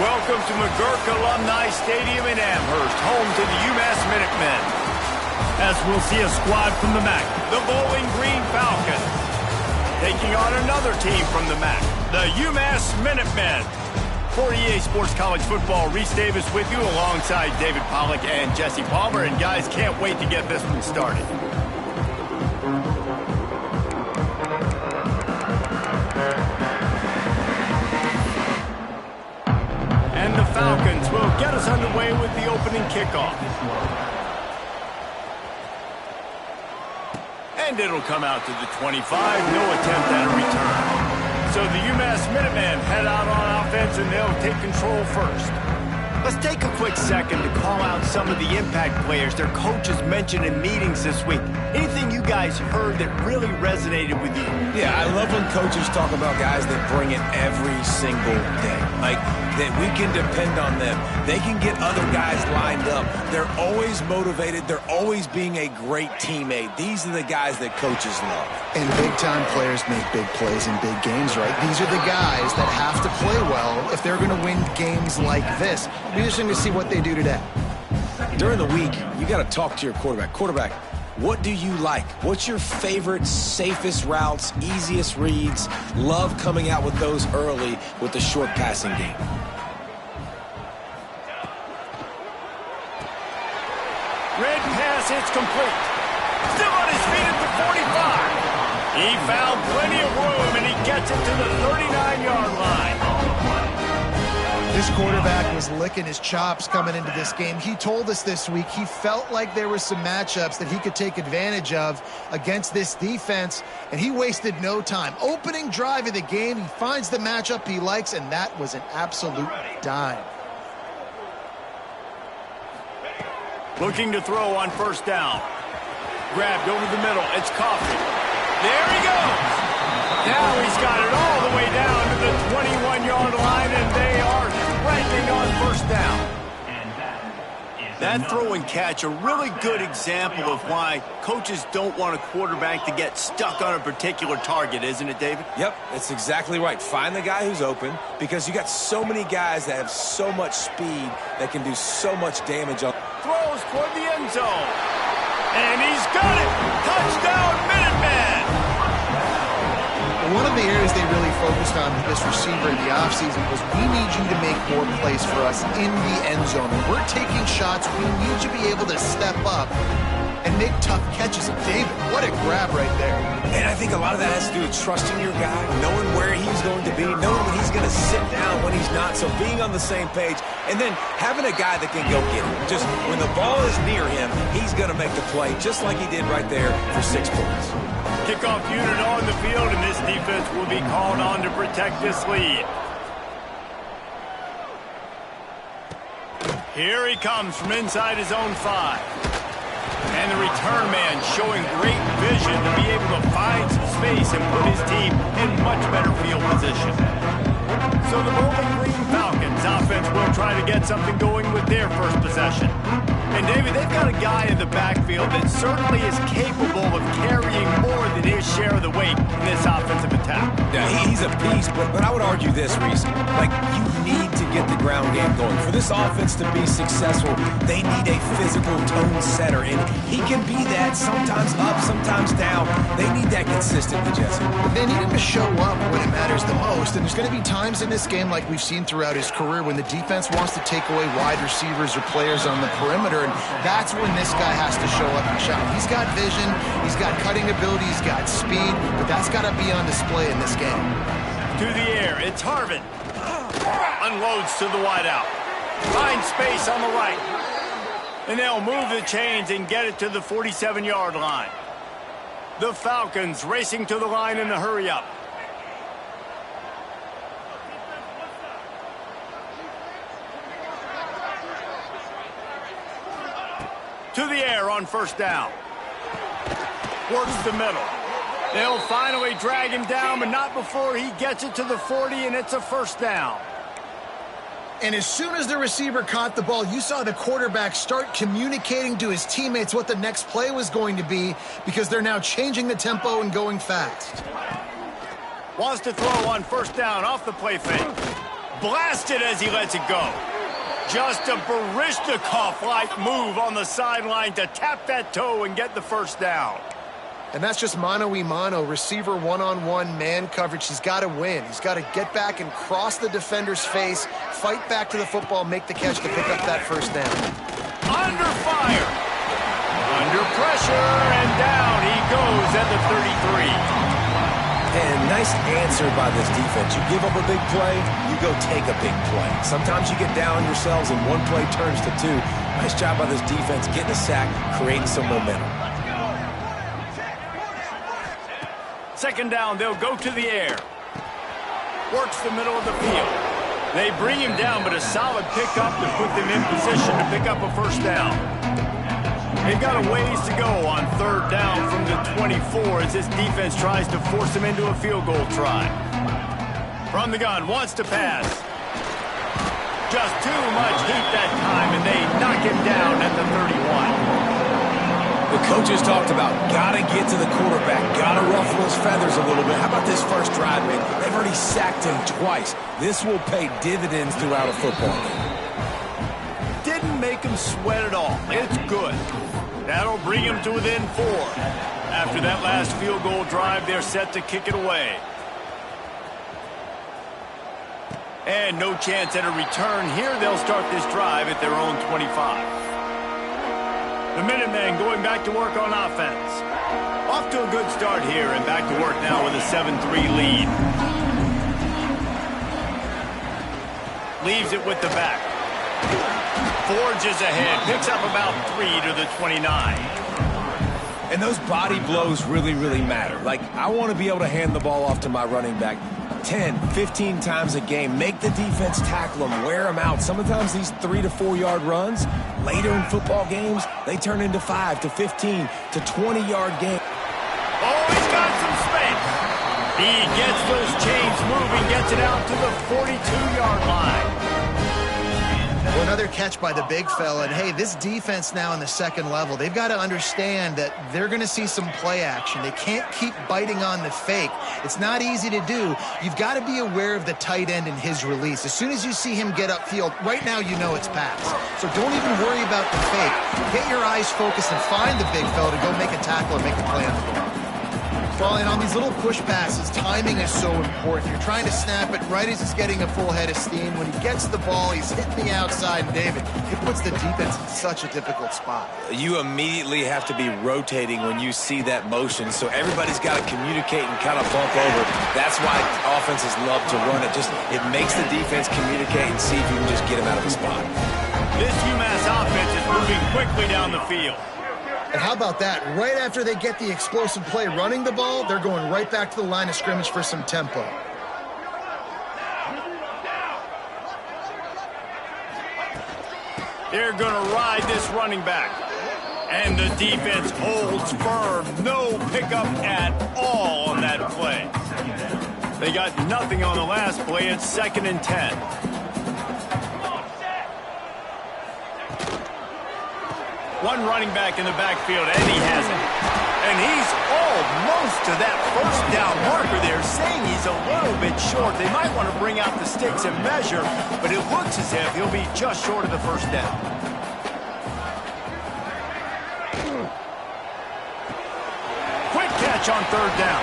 Welcome to McGurk Alumni Stadium in Amherst, home to the UMass Minutemen. As we'll see a squad from the MAC. The Bowling Green Falcons. Taking on another team from the MAC, the UMass Minutemen. For EA Sports College Football, Reese Davis with you alongside David Pollack and Jesse Palmer. And guys, can't wait to get this one started. And the Falcons will get us underway with the opening kickoff. And it'll come out to the 25. No attempt at a return. So the UMass Minutemen head out on offense, and they'll take control first. Let's take a quick second to call out some of the impact players their coaches mentioned in meetings this week. Anything you guys heard that really resonated with you? Yeah, I love when coaches talk about guys that bring it every single day. Like, that we can depend on them. They can get other guys lined up. They're always motivated. They're always being a great teammate. These are the guys that coaches love. And big-time players make big plays in big games, right? These are the guys that have to play well if they're going to win games like this. We're just going to see what they do today. During the week, you got to talk to your quarterback. Quarterback, what do you like? What's your favorite, safest routes, easiest reads? Love coming out with those early with the short passing game. Red pass, it's complete. Still on his feet at the 45. He found plenty of room, and he gets it to the 39-yard line. This quarterback was licking his chops coming into this game. He told us this week he felt like there were some matchups that he could take advantage of against this defense, and he wasted no time. Opening drive of the game, he finds the matchup he likes, and that was an absolute dime. Looking to throw on first down. Grabbed over the middle. It's Coffee. There he goes. Now he's got it all the way down to the 21-yard line, and they are threatening on first down. That throw and catch, a really good example of why coaches don't want a quarterback to get stuck on a particular target, isn't it, David? Yep, that's exactly right. Find the guy who's open, because you got so many guys that have so much speed that can do so much damage on. Throws toward the end zone. And he's got it. Touchdown, Minutemen. One of the areas they really focused on with this receiver in the offseason was, we need you to make more plays for us in the end zone. When we're taking shots, we need you to be able to step up and make tough catches. David, what a grab right there. And I think a lot of that has to do with trusting your guy, knowing where he's going to be, knowing when he's going to sit down, when he's not. So being on the same page, and then having a guy that can go get him. Just when the ball is near him, he's going to make the play, just like he did right there for 6 points. Kickoff unit on the field, and this defense will be called on to protect this lead. Here he comes from inside his own 5. And the return man showing great vision to be able to find some space and put his team in much better field position. So the Bowling Green Falcons offense will try to get something going with their first possession. And David, they've got a guy in the backfield that certainly is capable of carrying more than his share of the weight in this offensive attack. Yeah, he's a beast, but I would argue this, Reese. Like, you need to get the ground game going. For this offense to be successful, they need a physical tone setter, and he can be that, sometimes up, sometimes down. They need that consistently, Jesse. They need him to show up when it matters the most, and there's going to be times in this game, like we've seen throughout his career, when the defense wants to take away wide receivers or players on the perimeter, and that's when this guy has to show up and shine. He's got vision, he's got cutting ability, he's got speed, but that's got to be on display in this game. To the air, it's Harvin. Unloads to the wideout. Finds space on the right. And they'll move the chains and get it to the 47-yard line. The Falcons racing to the line in the hurry-up. To the air on first down. Works the middle. They'll finally drag him down, but not before he gets it to the 40, and it's a first down. And as soon as the receiver caught the ball, you saw the quarterback start communicating to his teammates what the next play was going to be, because they're now changing the tempo and going fast. Wants to throw on first down off the play fake. blasted as he lets it go. Just a Baryshnikov-like move on the sideline to tap that toe and get the first down. And that's just mano-a-mano, receiver one-on-one man coverage. He's got to win. He's got to get back and cross the defender's face, fight back to the football, make the catch to pick up that first down. Under fire. Under pressure, and down he goes at the 33. And nice answer by this defense. You give up a big play, you go take a big play. Sometimes you get down on yourselves and one play turns to two. Nice job by this defense getting a sack, creating some momentum. Second down, they'll go to the air. Works the middle of the field. They bring him down, but a solid pickup to put them in position to pick up a first down. They've got a ways to go on third down from the 24 as this defense tries to force them into a field goal try. From the gun, wants to pass. Just too much heat that time, and they knock him down at the 31. The coaches talked about gotta get to the quarterback, gotta ruffle his feathers a little bit. How about this first drive, man? They've already sacked him twice. This will pay dividends throughout a football game. Didn't make him sweat at all. It's good. That'll bring him to within 4. After that last field goal drive, they're set to kick it away. And no chance at a return here. They'll start this drive at their own 25. The Minutemen going back to work on offense. Off to a good start here and back to work now with a 7-3 lead. Leaves it with the back. Forges ahead, picks up about 3 to the 29. And those body blows really, really matter. Like, I want to be able to hand the ball off to my running back 10, 15 times a game. Make the defense tackle them, wear them out. Sometimes these 3 to 4 yard runs, later in football games, they turn into 5 to 15 to 20 yard games. Oh, he's got some space. He gets those chains moving, gets it out to the 42-yard line. Well, another catch by the big fella. And, hey, this defense now in the second level, they've got to understand that they're going to see some play action. They can't keep biting on the fake. It's not easy to do. You've got to be aware of the tight end and his release. As soon as you see him get upfield, right now you know it's pass. So don't even worry about the fake. Get your eyes focused and find the big fella to go make a tackle or make a play on the ball. Well, and on these little push passes, timing is so important. You're trying to snap it right as he's getting a full head of steam. When he gets the ball, he's hitting the outside, and David, it puts the defense in such a difficult spot. You immediately have to be rotating when you see that motion, so everybody's got to communicate and kind of bump over. That's why offenses love to run it. It makes the defense communicate and see if you can just get him out of the spot. This UMass offense is moving quickly down the field. And how about that? Right after they get the explosive play running the ball, they're going right back to the line of scrimmage for some tempo. They're going to ride this running back. And the defense holds firm. No pickup at all on that play. They got nothing on the last play. It's 2nd and 10. One running back in the backfield, and he has it. And he's almost to that first down marker there, saying he's a little bit short. They might want to bring out the sticks and measure, but it looks as if he'll be just short of the first down. Quick catch on third down.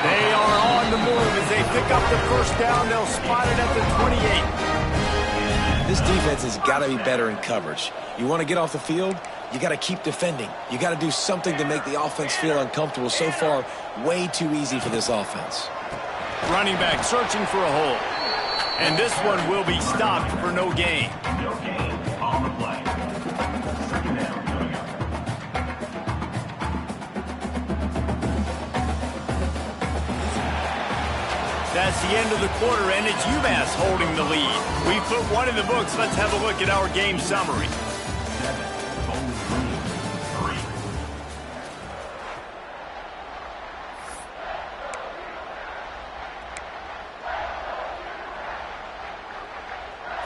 They are on the move as they pick up the first down. They'll spot it at the 28. This defense has got to be better in coverage. You want to get off the field? You got to keep defending. You got to do something to make the offense feel uncomfortable. So far, way too easy for this offense. Running back searching for a hole. And this one will be stopped for no gain. No gain on the play. Second down. That's the end of the quarter, and it's UMass holding the lead. We put one in the books. Let's have a look at our game summary.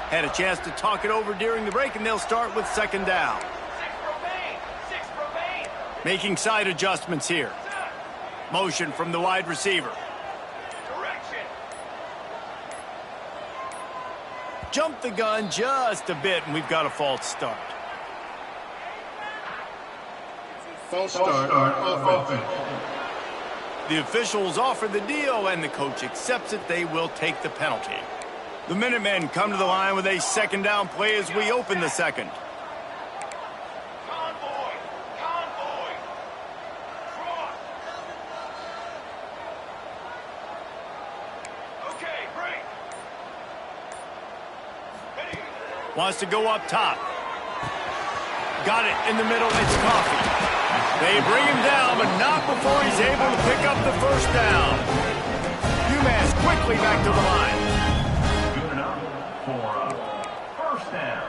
Had a chance to talk it over during the break, and they'll start with second down. 6 remain. Making side adjustments here. Motion from the wide receiver. Direction. Jumped the gun just a bit, and we've got a false start. False start of offense. The officials offer the deal, and the coach accepts it. They will take the penalty. The Minutemen come to the line with a second down play as we open the second. Convoy! Convoy! Cross! Okay, break! Ready! Wants to go up top. Got it in the middle. It's Coffee. They bring him down, but not before he's able to pick up the first down. UMass quickly back to the line. Good enough for a first down.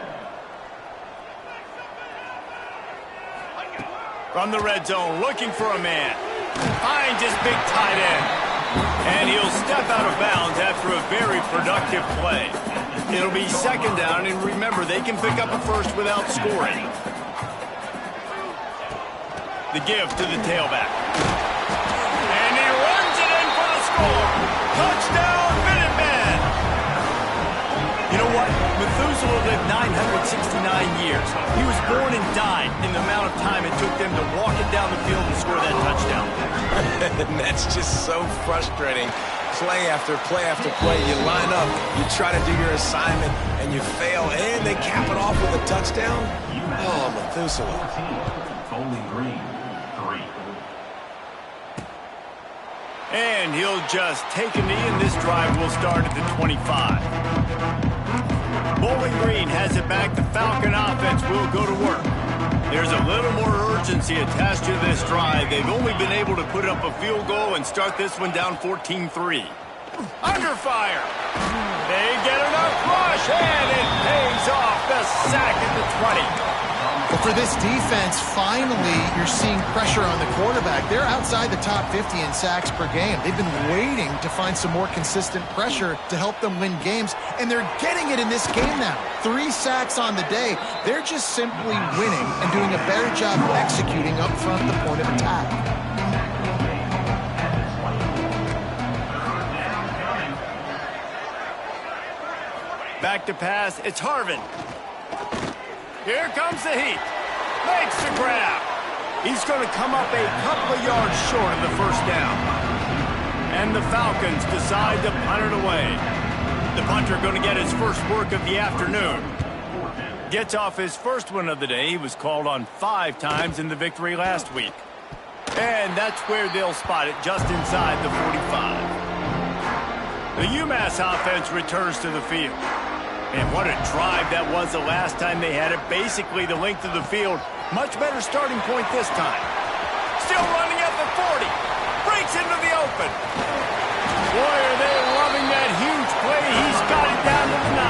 From the red zone, looking for a man. Finds his big tight end. And he'll step out of bounds after a very productive play. It'll be second down, and remember, they can pick up a first without scoring. The give to the tailback. And he runs it in for the score. Touchdown, Minutemen! You know what? Methuselah lived 969 years. He was born and died in the amount of time it took them to walk it down the field and score that touchdown. And that's just so frustrating. Play after play after play. You line up, you try to do your assignment, and you fail, and they cap it off with a touchdown? Oh, Methuselah. Bowling Green, 3. And he'll just take a knee, and this drive will start at the 25. Bowling Green has it back. The Falcon offense will go to work. There's a little more urgency attached to this drive. They've only been able to put up a field goal and start this one down 14-3. Under fire. They get enough rush, and it pays off. The sack at the 20. Well, for this defense, finally, you're seeing pressure on the quarterback. They're outside the top 50 in sacks per game. They've been waiting to find some more consistent pressure to help them win games, and they're getting it in this game now. 3 sacks on the day. They're just simply winning and doing a better job executing up front the point of attack. Back to pass. It's Harvin. Here comes the heat. Makes the grab. He's going to come up a couple of yards short of the first down. And the Falcons decide to punt it away. The punter going to get his first work of the afternoon. Gets off his first one of the day. He was called on 5 times in the victory last week. And that's where they'll spot it, just inside the 45. The UMass offense returns to the field. And what a drive that was the last time they had it. Basically the length of the field. Much better starting point this time. Still running at the 40. Breaks into the open. Boy, are they loving that huge play. He's got it down to the 9.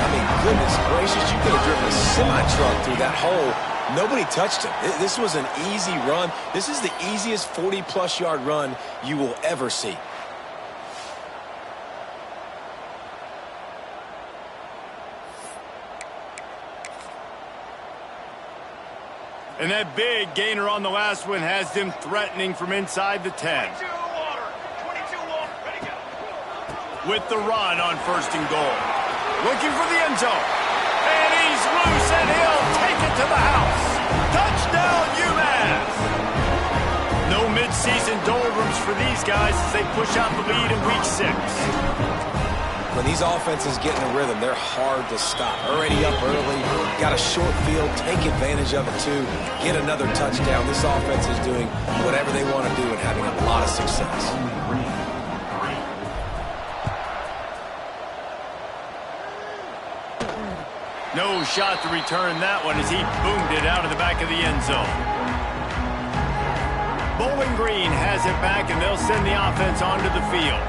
I mean, goodness gracious, you could have driven a semi-truck through that hole. Nobody touched him. This was an easy run. This is the easiest 40-plus yard run you will ever see. And that big gainer on the last one has them threatening from inside the 10. 22 water. 22 water. Ready, go. With the run on first and goal. Looking for the end zone. And he's loose, and he'll take it to the house. Touchdown, UMass. No midseason doldrums for these guys as they push out the lead in week 6. When these offenses get in a rhythm, they're hard to stop. Already up early, got a short field, take advantage of it too, get another touchdown. This offense is doing whatever they want to do and having a lot of success. No shot to return that one as he boomed it out of the back of the end zone. Bowling Green has it back, and they'll send the offense onto the field.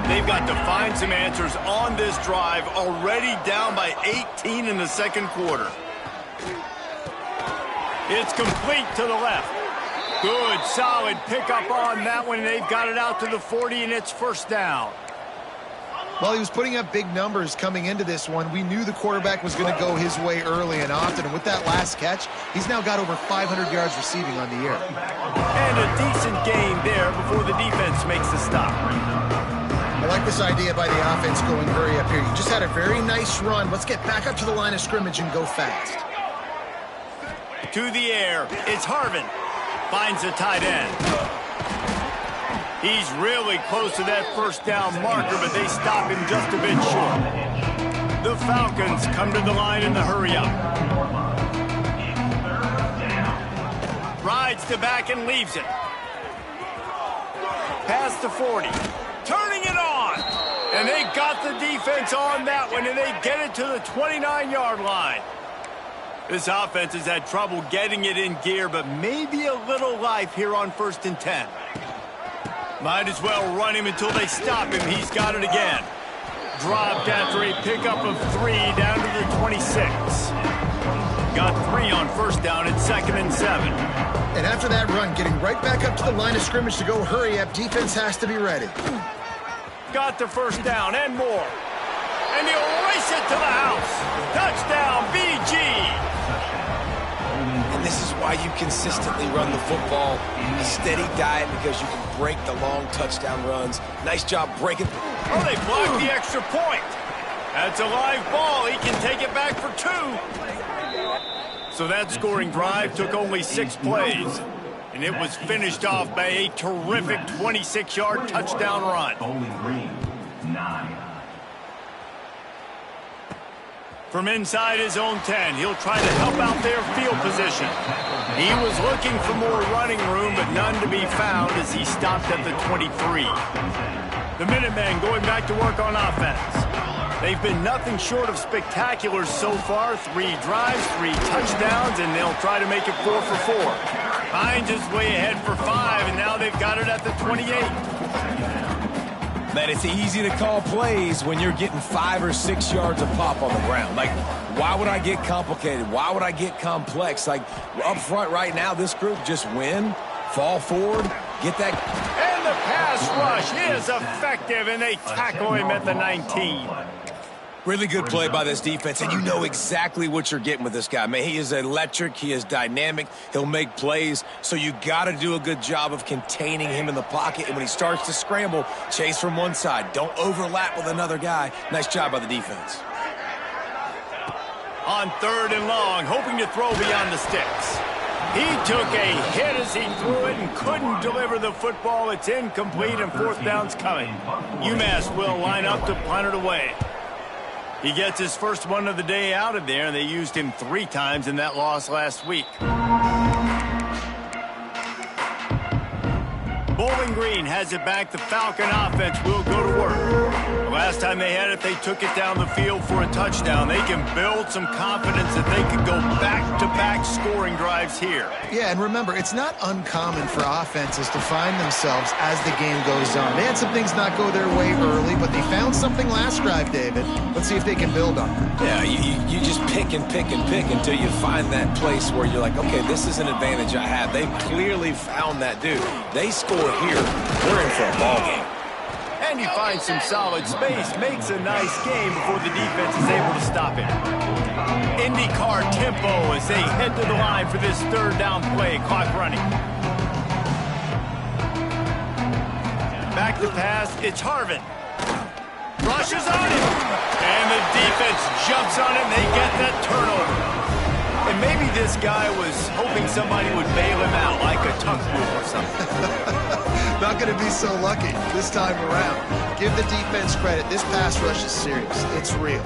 They've got to find some answers on this drive, already down by 18 in the second quarter. It's complete to the left. Good, solid pickup on that one. They've got it out to the 40, and it's first down. Well, he was putting up big numbers coming into this one. We knew the quarterback was going to go his way early and often, and with that last catch, he's now got over 500 yards receiving on the year. And a decent gain there before the defense makes the stop. I like this idea by the offense going hurry up here. You just had a very nice run. Let's get back up to the line of scrimmage and go fast. To the air, it's Harvin. Finds the tight end. He's really close to that first down marker, but they stop him just a bit short. The Falcons come to the line in the hurry-up. Rides to back and leaves it. Past the 40. Turning it on. And they got the defense on that one, and they get it to the 29-yard line. This offense has had trouble getting it in gear, but maybe a little life here on 1st and 10. Might as well run him until they stop him. He's got it again. Dropped after a pickup of 3 down to the 26. Got 3 on 1st down at 2nd and 7. And after that run, getting right back up to the line of scrimmage to go hurry up, defense has to be ready. Got the 1st down and more. And he'll race it to the house. Touchdown, BG. And this is why you consistently run the football. A steady diet because you can break the long touchdown runs. Nice job breaking. Oh, they blocked the extra point. That's a live ball. He can take it back for 2. So that scoring drive took only 6 plays. And it was finished off by a terrific 26-yard touchdown run. Bowling Green, 9. From inside his own 10, he'll try to help out their field position. He was looking for more running room, but none to be found as he stopped at the 23. The Minutemen going back to work on offense. They've been nothing short of spectacular so far. 3 drives, 3 touchdowns, and they'll try to make it 4 for 4. Hines is way ahead for 5, and now they've got it at the 28. Man, it's easy to call plays when you're getting 5 or 6 yards of pop on the ground. Like, why would I get complicated? Why would I get complex? Like, up front right now, this group just win, fall forward, get that. And the pass rush is effective, and they tackle him at the 19. Really good play by this defense, and you know exactly what you're getting with this guy. Man, he is electric. He is dynamic. He'll make plays, so you got to do a good job of containing him in the pocket. And when he starts to scramble, chase from one side. Don't overlap with another guy. Nice job by the defense. On 3rd and long, hoping to throw beyond the sticks. He took a hit as he threw it and couldn't deliver the football. It's incomplete, and 4th down's coming. UMass will line up to punt it away. He gets his first one of the day out of there, and they used him 3 times in that loss last week. Bowling Green has it back. The Falcon offense will go to work. The last time they had it, they took it down the field for a touchdown. They can build some confidence that they can go back-to-back scoring drives here. Yeah, and remember, it's not uncommon for offenses to find themselves as the game goes on. They had some things not go their way early, but they found something last drive, David. Let's see if they can build on it. Yeah, you just pick and pick and pick until you find that place where you're like, okay, this is an advantage I have. They clearly found that dude. They score here, we're in for a ball game. And he finds some solid space, makes a nice game before the defense is able to stop him. IndyCar tempo as they head to the line for this 3rd down play, clock running. Back to pass, it's Harvin. Rushes on him. And the defense jumps on him, they get that turnover. And maybe this guy was hoping somebody would bail him out like a tuck move or something. Not going to be so lucky this time around. Give the defense credit. This pass rush is serious. It's real.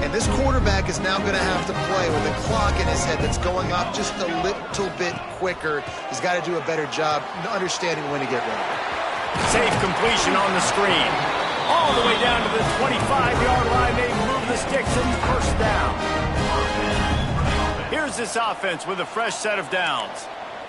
And this quarterback is now going to have to play with a clock in his head that's going up just a little bit quicker. He's got to do a better job understanding when to get ready. Safe completion on the screen. All the way down to the 25-yard line. They move the sticks and 1st down. Here's this offense with a fresh set of downs.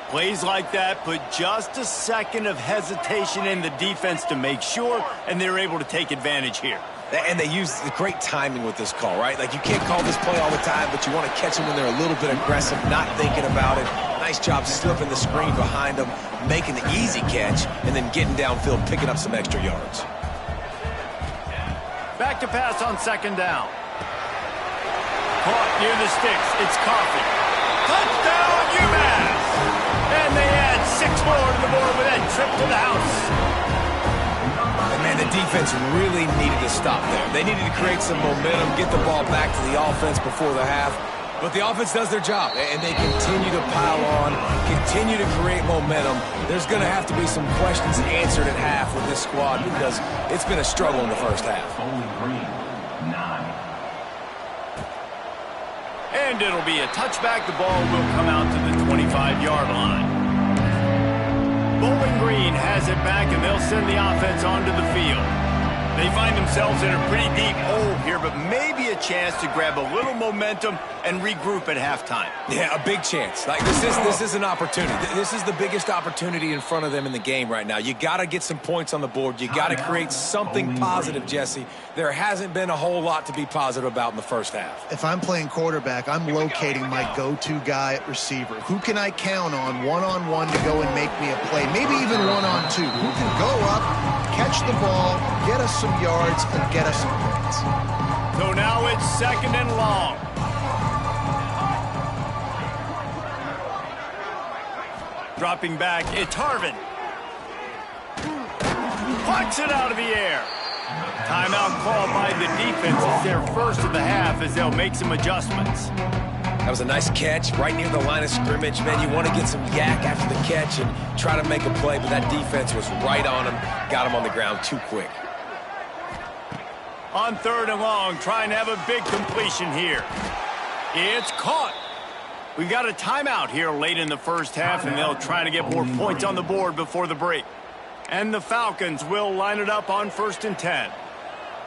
Plays like that put just a second of hesitation in the defense to make sure, and they're able to take advantage here. And they use the great timing with this call, right? Like, you can't call this play all the time, but you want to catch them when they're a little bit aggressive, not thinking about it. Nice job slipping the screen behind them, making the easy catch, and then getting downfield, picking up some extra yards. Back to pass on 2nd down. Caught near the sticks. It's Coffee. Touchdown, UMass! And they add 6 more to the board with that trip to the house. And man, the defense really needed to stop there. They needed to create some momentum, get the ball back to the offense before the half. But the offense does their job, and they continue to pile on, continue to create momentum. There's going to have to be some questions answered at half with this squad because it's been a struggle in the first half. Bowling Green, 9. And it'll be a touchback. The ball will come out to the 25-yard line. Bowling Green has it back, and they'll send the offense onto the field. They find themselves in a pretty deep hole here, but maybe a chance to grab a little momentum and regroup at halftime. Yeah, a big chance. Like this is an opportunity. This is the biggest opportunity in front of them in the game right now. You got to get some points on the board. You got to create something positive, Jesse. There hasn't been a whole lot to be positive about in the first half. If I'm playing quarterback, I'm locating my go-to guy at receiver. Who can I count on one-on-one to go and make me a play? Maybe even one-on-two. Who can go up, catch the ball, get us some yards, and get us some points. So now it's 2nd and long. Dropping back, it's Harvin. Plucks it out of the air. Timeout called by the defense. It's their first of the half as they'll make some adjustments. That was a nice catch right near the line of scrimmage. Man, you want to get some yak after the catch and try to make a play, but that defense was right on him, got him on the ground too quick. On 3rd and long, trying to have a big completion here. It's caught. We got a timeout here late in the first half, and they'll try to get more points on the board before the break. And the Falcons will line it up on 1st and 10.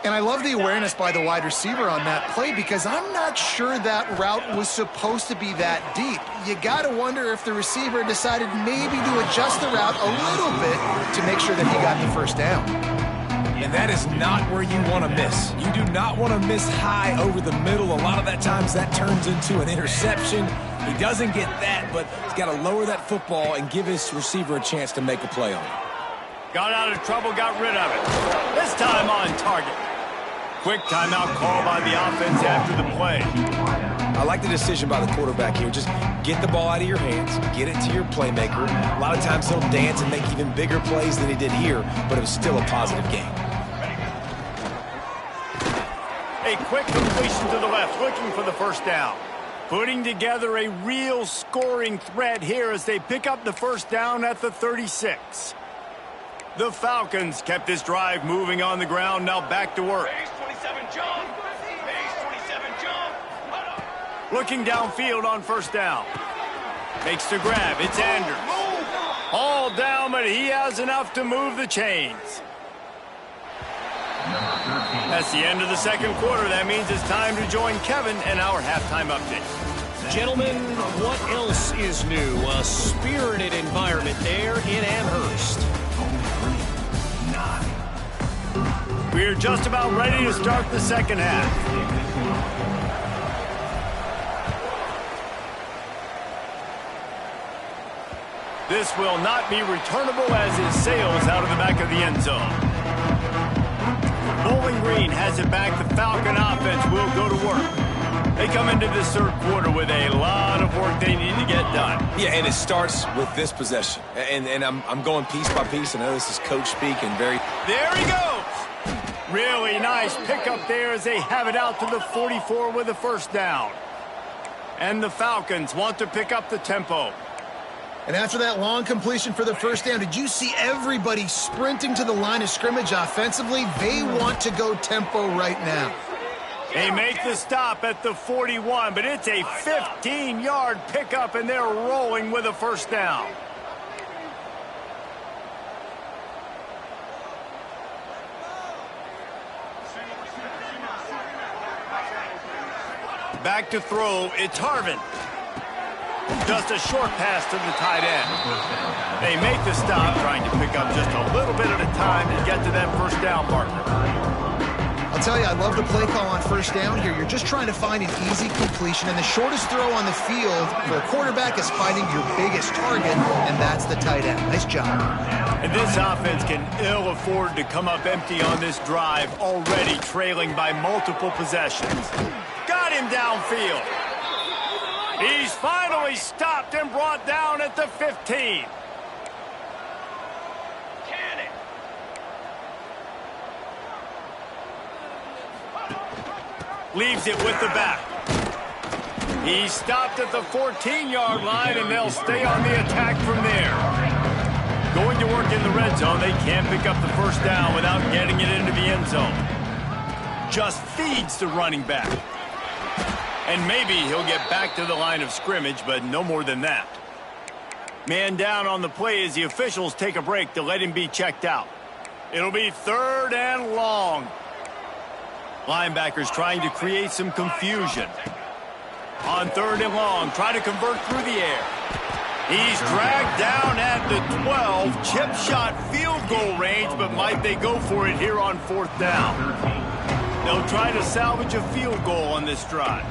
And I love the awareness by the wide receiver on that play because I'm not sure that route was supposed to be that deep. You got to wonder if the receiver decided maybe to adjust the route a little bit to make sure that he got the first down. And that is not where you want to miss. You do not want to miss high over the middle. A lot of that times that turns into an interception. He doesn't get that, but he's got to lower that football and give his receiver a chance to make a play on it. Got out of trouble, got rid of it. This time on target. Quick timeout call by the offense after the play. I like the decision by the quarterback here. Just get the ball out of your hands, get it to your playmaker. A lot of times he'll dance and make even bigger plays than he did here, but it was still a positive game. A quick completion to the left, looking for the first down. Putting together a real scoring threat here as they pick up the first down at the 36. The Falcons kept this drive moving on the ground, now back to work. Base 27 jump. Base 27 jump. Looking downfield on first down. Makes the grab, it's Anders. All down, but he has enough to move the chains. That's the end of the second quarter. That means it's time to join Kevin and our halftime update. Gentlemen, what else is new? A spirited environment there in Amherst. We're just about ready to start the second half. This will not be returnable as it sails out of the back of the end zone. Bowling Green has it back. The Falcon offense will go to work. They come into this third quarter with a lot of work they need to get done. Yeah, and it starts with this possession. And I'm going piece by piece. I know this is coach speak and very... There he goes. Really nice pickup there as they have it out to the 44 with a first down. And the Falcons want to pick up the tempo. And after that long completion for the first down, did you see everybody sprinting to the line of scrimmage offensively? They want to go tempo right now. They make the stop at the 41, but it's a 15-yard pickup, and they're rolling with a first down. Back to throw, it's Harvin. Just a short pass to the tight end. They make the stop, trying to pick up just a little bit at a time to get to that first down marker. I'll tell you, I love the play call on first down here. You're just trying to find an easy completion, and the shortest throw on the field for a quarterback is finding your biggest target, and that's the tight end. Nice job. And this offense can ill afford to come up empty on this drive, already trailing by multiple possessions. Got him downfield. He's finally stopped and brought down at the 15. Leaves it with the back. He stopped at the 14-yard line, and they'll stay on the attack from there. Going to work in the red zone, they can't pick up the first down without getting it into the end zone. Just feeds the running back. And maybe he'll get back to the line of scrimmage, but no more than that. Man down on the play as the officials take a break to let him be checked out. It'll be 3rd and long. Linebackers trying to create some confusion. On 3rd and long, try to convert through the air. He's dragged down at the 12. Chip shot field goal range, but might they go for it here on 4th down? They'll try to salvage a field goal on this drive.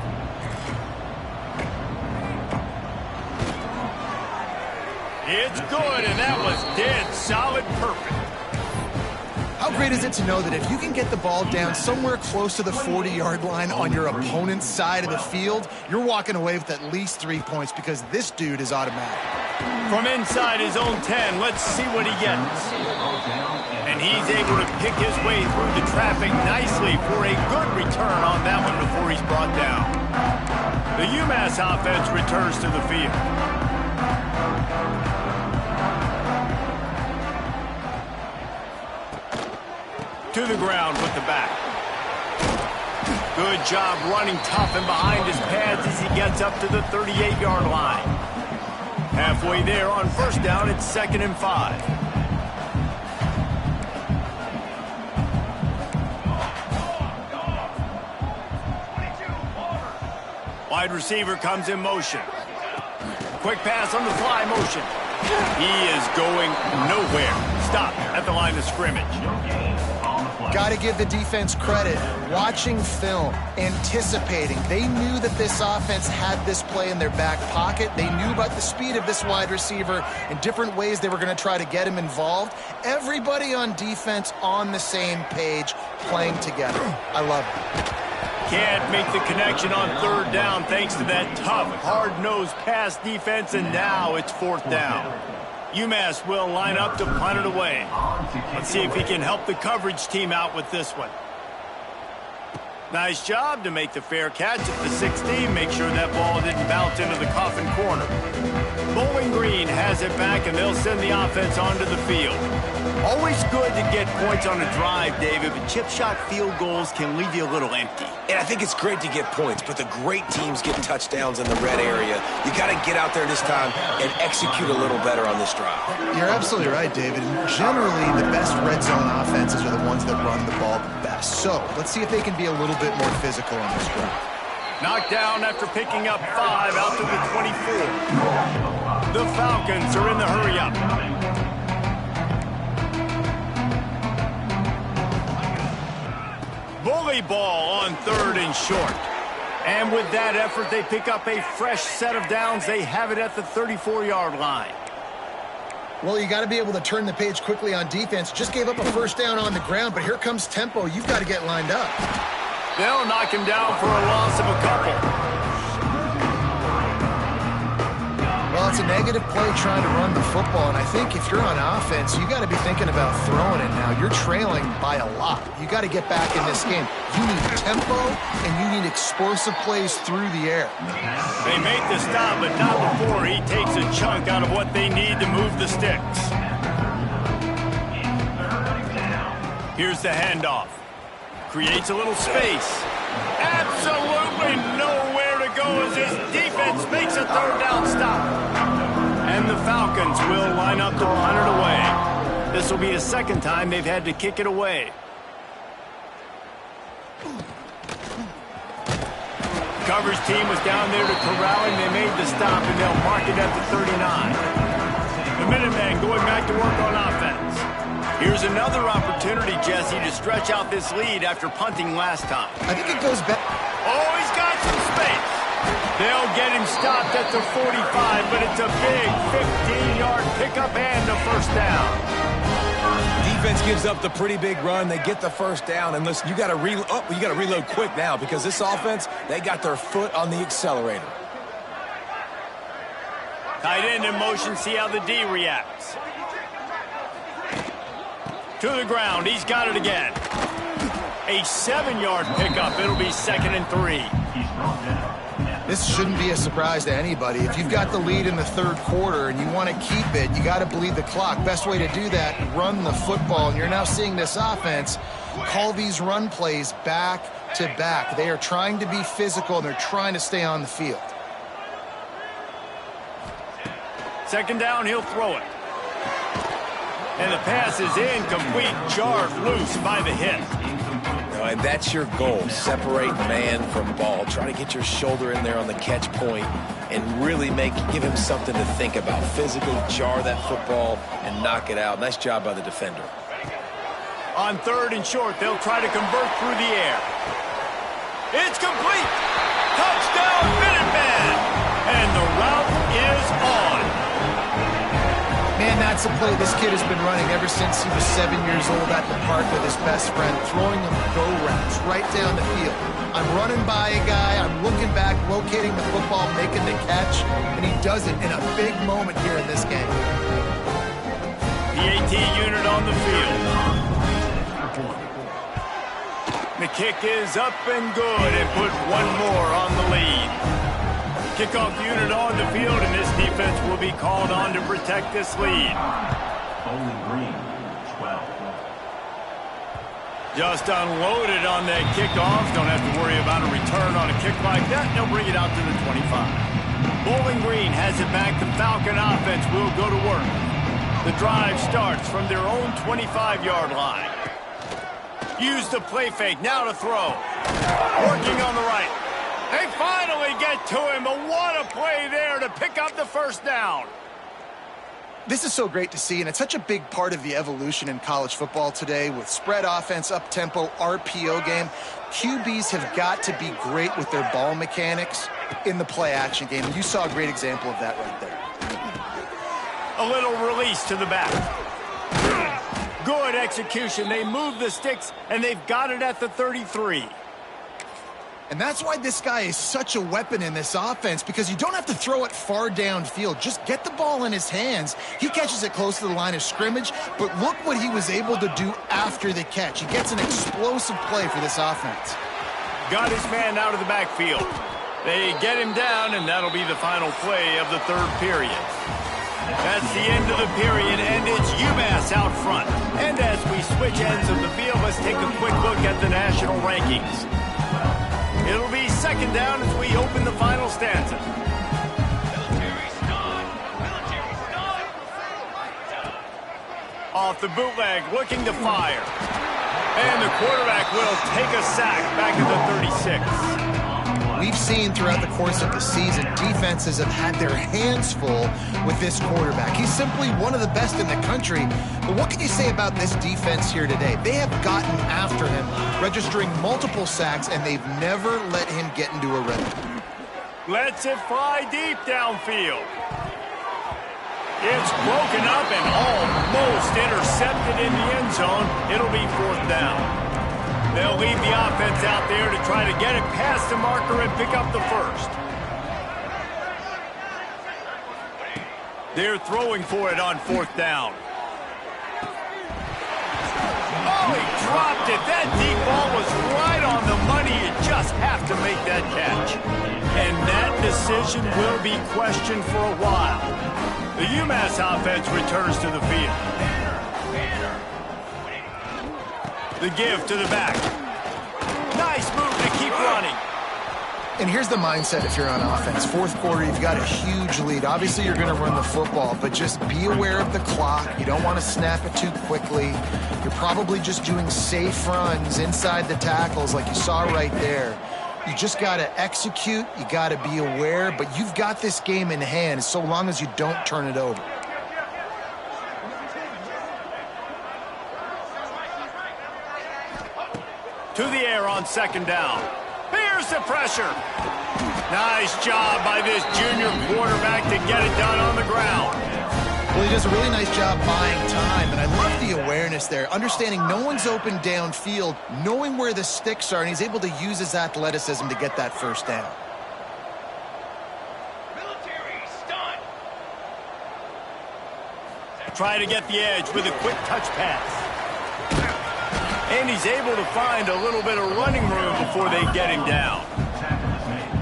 It's good, and that was dead solid perfect. How great is it to know that if you can get the ball down somewhere close to the 40-yard line on your opponent's side of the field, you're walking away with at least 3 points because this dude is automatic. From inside his own 10, let's see what he gets. And he's able to pick his way through the traffic nicely for a good return on that one before he's brought down. The UMass offense returns to the field. To the ground with the back. Good job running tough and behind his pads as he gets up to the 38-yard line. Halfway there on 1st down, it's 2nd and 5. Wide receiver comes in motion. Quick pass on the fly motion. He is going nowhere. Stop at the line of scrimmage. Got to give the defense credit. Watching film, anticipating. They knew that this offense had this play in their back pocket. They knew about the speed of this wide receiver and different ways they were going to try to get him involved. Everybody on defense on the same page, playing together. I love it. Can't make the connection on 3rd down thanks to that tough, hard-nosed pass defense, and now it's 4th down. UMass will line up to punt it away. Let's see if he can help the coverage team out with this one. Nice job to make the fair catch at the 16. Make sure that ball didn't bounce into the coffin corner. Bowling Green has it back, and they'll send the offense onto the field. Always good to get points on a drive, David, but chip shot field goals can leave you a little empty. And I think it's great to get points, but the great teams get touchdowns in the red area. You got to get out there this time and execute a little better on this drive. You're absolutely right, David. Generally, the best red zone offenses are the ones that run the ball best. So let's see if they can be a little bit more physical on this drive. Knocked down after picking up 5 out to the 24. The Falcons are in the hurry-up. Bully ball on 3rd and short. And with that effort, they pick up a fresh set of downs. They have it at the 34-yard line. Well, you got to be able to turn the page quickly on defense. Just gave up a 1st down on the ground, but here comes tempo. You've got to get lined up. They'll knock him down for a loss of a couple. Well, it's a negative play trying to run the football, and I think if you're on offense, you got to be thinking about throwing it now. You're trailing by a lot. You got to get back in this game. You need tempo, and you need explosive plays through the air. They make the stop, but not before he takes a chunk out of what they need to move the sticks. Here's the handoff. Creates a little space. Absolutely nowhere to go as his defense makes a 3rd down stop. And the Falcons will line up to punt it away. This will be the 2nd time they've had to kick it away. Coverage team was down there to corral him. They made the stop, and they'll mark it at the 39. The Minutemen going back to work on offense. Here's another opportunity, Jesse, to stretch out this lead after punting last time. I think it goes back. Oh, he's got some space. They'll get him stopped at the 45, but it's a big 15-yard pickup and a 1st down. Defense gives up the pretty big run. They get the 1st down, and listen, you got to reload quick now because this offense, they got their foot on the accelerator. Tight end in motion. See how the D reacts. To the ground. He's got it again. A 7-yard pickup. It'll be 2nd and 3. He's brought down. This shouldn't be a surprise to anybody. If you've got the lead in the third quarter and you want to keep it, you got to bleed the clock. Best way to do that, run the football. And you're now seeing this offense call these run plays back to back. They are trying to be physical, and they're trying to stay on the field. 2nd down, he'll throw it. And the pass is incomplete, jarred loose by the hit. And that's your goal. Separate man from ball. Try to get your shoulder in there on the catch point and really give him something to think about. Physically jar that football and knock it out. Nice job by the defender. On 3rd and short, they'll try to convert through the air. It's complete. Touchdown, Minuteman. And the route is on. Man, that's a play this kid has been running ever since he was 7 years old at the park with his best friend, throwing him go routes right down the field. I'm running by a guy, I'm looking back, locating the football, making the catch, and he does it in a big moment here in this game. PAT unit on the field. The kick is up and good, and put one more on the lead. Kickoff unit on the field, and this defense will be called on to protect this lead. Bowling Green, 12. Just unloaded on that kickoff. Don't have to worry about a return on a kick like that. They'll bring it out to the 25. Bowling Green has it back. The Falcon offense will go to work. The drive starts from their own 25-yard line. Use the play fake. Now to throw. Working on the right. They finally get to him, but what a play there to pick up the 1st down. This is so great to see, and it's such a big part of the evolution in college football today with spread offense, up-tempo, RPO game. QBs have got to be great with their ball mechanics in the play-action game, and you saw a great example of that right there. A little release to the back. Good execution. They move the sticks, and they've got it at the 33. And that's why this guy is such a weapon in this offense, because you don't have to throw it far downfield. Just get the ball in his hands. He catches it close to the line of scrimmage, but look what he was able to do after the catch. He gets an explosive play for this offense. Got his man out of the backfield. They get him down, and that'll be the final play of the 3rd period. That's the end of the period, and it's UMass out front. And as we switch ends of the field, let's take a quick look at the national rankings. It'll be 2nd down as we open the final stanza. Off the bootleg, looking to fire. And the quarterback will take a sack back at the 36. We've seen throughout the course of the season, defenses have had their hands full with this quarterback. He's simply one of the best in the country. But what can you say about this defense here today? They have gotten after him, registering multiple sacks, and they've never let him get into a rhythm. Lets it fly deep downfield. It's broken up and almost intercepted in the end zone. It'll be 4th down. They'll leave the offense out there to try to get it past the marker and pick up the 1st. They're throwing for it on 4th down. Oh, he dropped it. That deep ball was right on the money. You just have to make that catch. And that decision will be questioned for a while. The UMass offense returns to the field. The give to the back. Nice move to keep running. And here's the mindset if you're on offense. 4th quarter, you've got a huge lead. Obviously, you're going to run the football, but just be aware of the clock. You don't want to snap it too quickly. You're probably just doing safe runs inside the tackles like you saw right there. You just got to execute. You got to be aware, but you've got this game in hand so long as you don't turn it over. To the air on 2nd down. Here's the pressure. Nice job by this junior quarterback to get it done on the ground. Well, he does a really nice job buying time, and I love the awareness there, understanding no one's open downfield, knowing where the sticks are, and he's able to use his athleticism to get that 1st down. Military Try to get the edge with a quick touch pass. And he's able to find a little bit of running room before they get him down.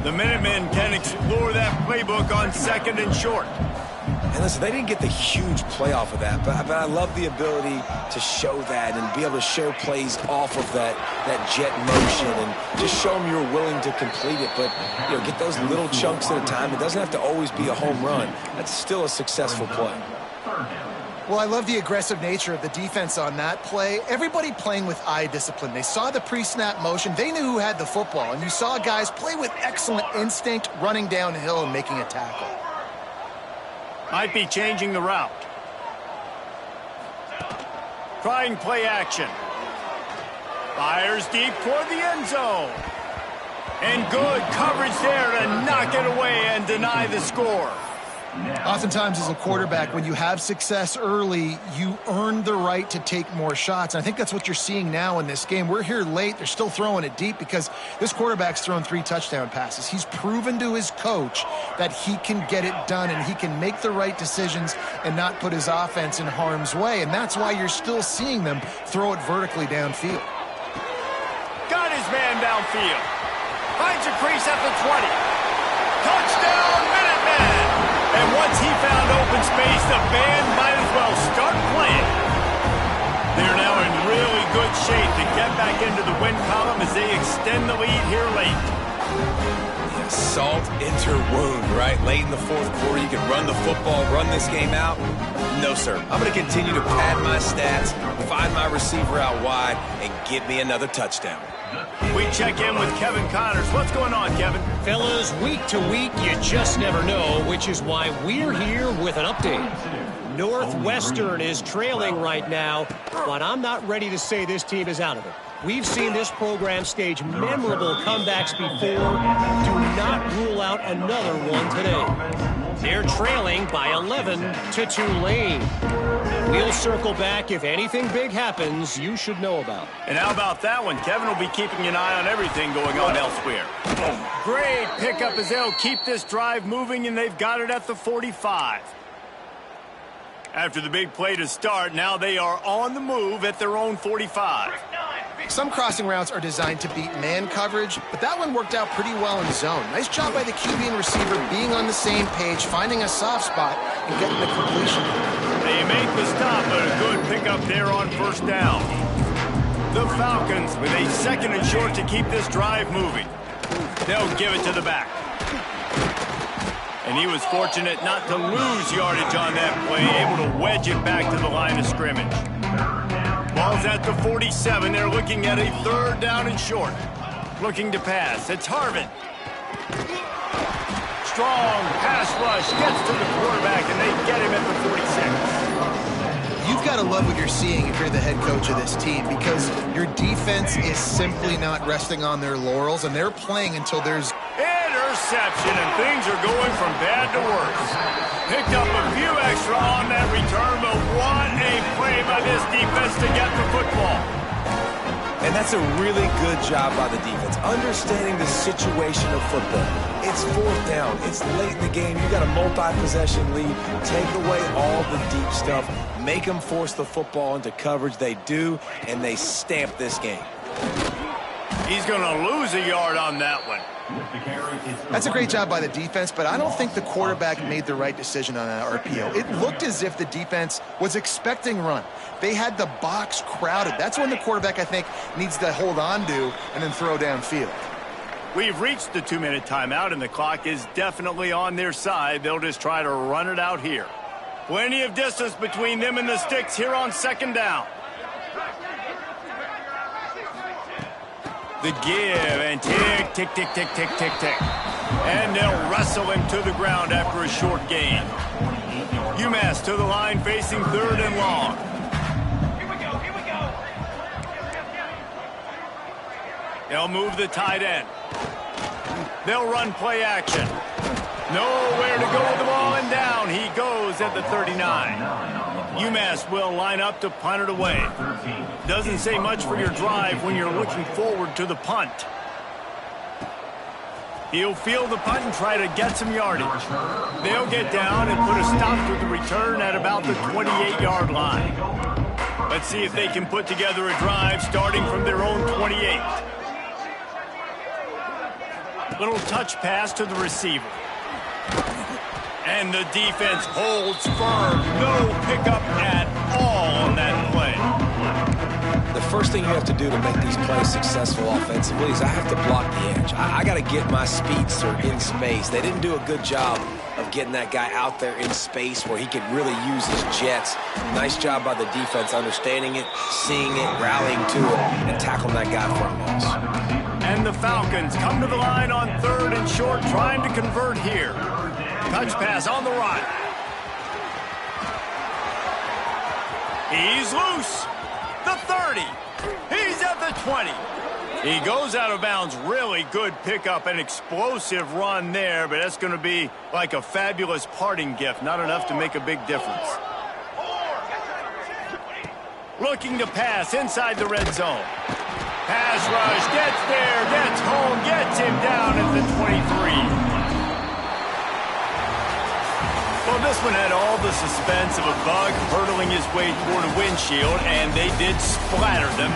The Minutemen can explore that playbook on 2nd and short. And listen, they didn't get the huge play off of that, but I love the ability to show that and be able to show plays off of that jet motion and just show them you're willing to complete it. But, you know, get those little chunks at a time. It doesn't have to always be a home run. That's still a successful play. Well, I love the aggressive nature of the defense on that play. Everybody playing with eye discipline. They saw the pre-snap motion. They knew who had the football. And you saw guys play with excellent instinct, running downhill and making a tackle. Might be changing the route. Trying play action. Fires deep toward the end zone. And good coverage there to knock it away and deny the score. Oftentimes as a quarterback, when you have success early, you earn the right to take more shots. And I think that's what you're seeing now in this game. We're here late. They're still throwing it deep because this quarterback's thrown 3 touchdown passes. He's proven to his coach that he can get it done and he can make the right decisions and not put his offense in harm's way. And that's why you're still seeing them throw it vertically downfield. Got his man downfield. Finds a crease at the 20. Touchdown, Minutemen! And once he found open space, the band might as well start playing. They're now in really good shape to get back into the win column as they extend the lead here late. Yeah, salt into wound, right? Late in the 4th quarter, you can run the football, run this game out. No, sir. I'm going to continue to pad my stats, find my receiver out wide, and get me another touchdown. We check in with Kevin Connors. What's going on, Kevin? Fellas, week to week, you just never know, which is why we're here with an update. Northwestern is trailing right now, but I'm not ready to say this team is out of it. We've seen this program stage memorable comebacks before. Do not rule out another one today. They're trailing by 11 to Tulane. We'll circle back if anything big happens you should know about. And how about that one? Kevin will be keeping an eye on everything going on elsewhere. Great pickup as they'll keep this drive moving, and they've got it at the 45. After the big play to start, now they are on the move at their own 45. Some crossing routes are designed to beat man coverage, but that one worked out pretty well in zone. Nice job by the QB and receiver being on the same page, finding a soft spot, and getting the completion. They make the stop, but a good pickup there on 1st down. The Falcons with a 2nd and short to keep this drive moving. They'll give it to the back. And he was fortunate not to lose yardage on that play, able to wedge it back to the line of scrimmage. Ball's at the 47. They're looking at a 3rd down and short. Looking to pass. It's Harvin. Strong pass rush gets to the quarterback, and they get him at the 46. You've got to love what you're seeing if you're the head coach of this team, because your defense is simply not resting on their laurels, and they're playing until there's interception, and things are going from bad to worse. Picked up a few extra on that return, but what a play by this defense to get the football. And that's a really good job by the defense, understanding the situation of football. It's 4th down. It's late in the game. You got a multi-possession lead. Take away all the deep stuff. Make them force the football into coverage. They do, and they stamp this game. He's going to lose a yard on that one. That's a great job by the defense, but I don't think the quarterback made the right decision on that RPO. It looked as if the defense was expecting run. They had the box crowded. That's when the quarterback, I think, needs to hold on to and then throw downfield. We've reached the 2-minute timeout, and the clock is definitely on their side. They'll just try to run it out here. Plenty of distance between them and the sticks here on 2nd down. The give, and tick, tick, tick, tick, tick, tick, tick. And they'll wrestle him to the ground after a short gain. UMass to the line facing 3rd and long. Here we go. They'll move the tight end. They'll run play action. Nowhere to go with the ball, and down he goes at the 39. UMass will line up to punt it away. Doesn't say much for your drive when you're looking forward to the punt. He'll field the punt and try to get some yardage. They'll get down and put a stop to the return at about the 28-yard line. Let's see if they can put together a drive starting from their own 28. Little touch pass to the receiver. And the defense holds firm. No pickup at all on that play. The first thing you have to do to make these plays successful offensively is I have to block the edge. I got to get my speedster in space. They didn't do a good job of getting that guy out there in space where he could really use his jets. Nice job by the defense understanding it, seeing it, rallying to it, and tackling that guy for a loss. And the Falcons come to the line on 3rd and short, trying to convert here. Touch pass on the right. He's loose. The 30. He's at the 20. He goes out of bounds. Really good pickup, an explosive run there, but that's going to be like a fabulous parting gift. Not enough to make a big difference. Looking to pass inside the red zone. Pass rush, gets there, gets home, gets him down at the 23. Well, this one had all the suspense of a bug hurtling his way toward a windshield, and they did splatter them.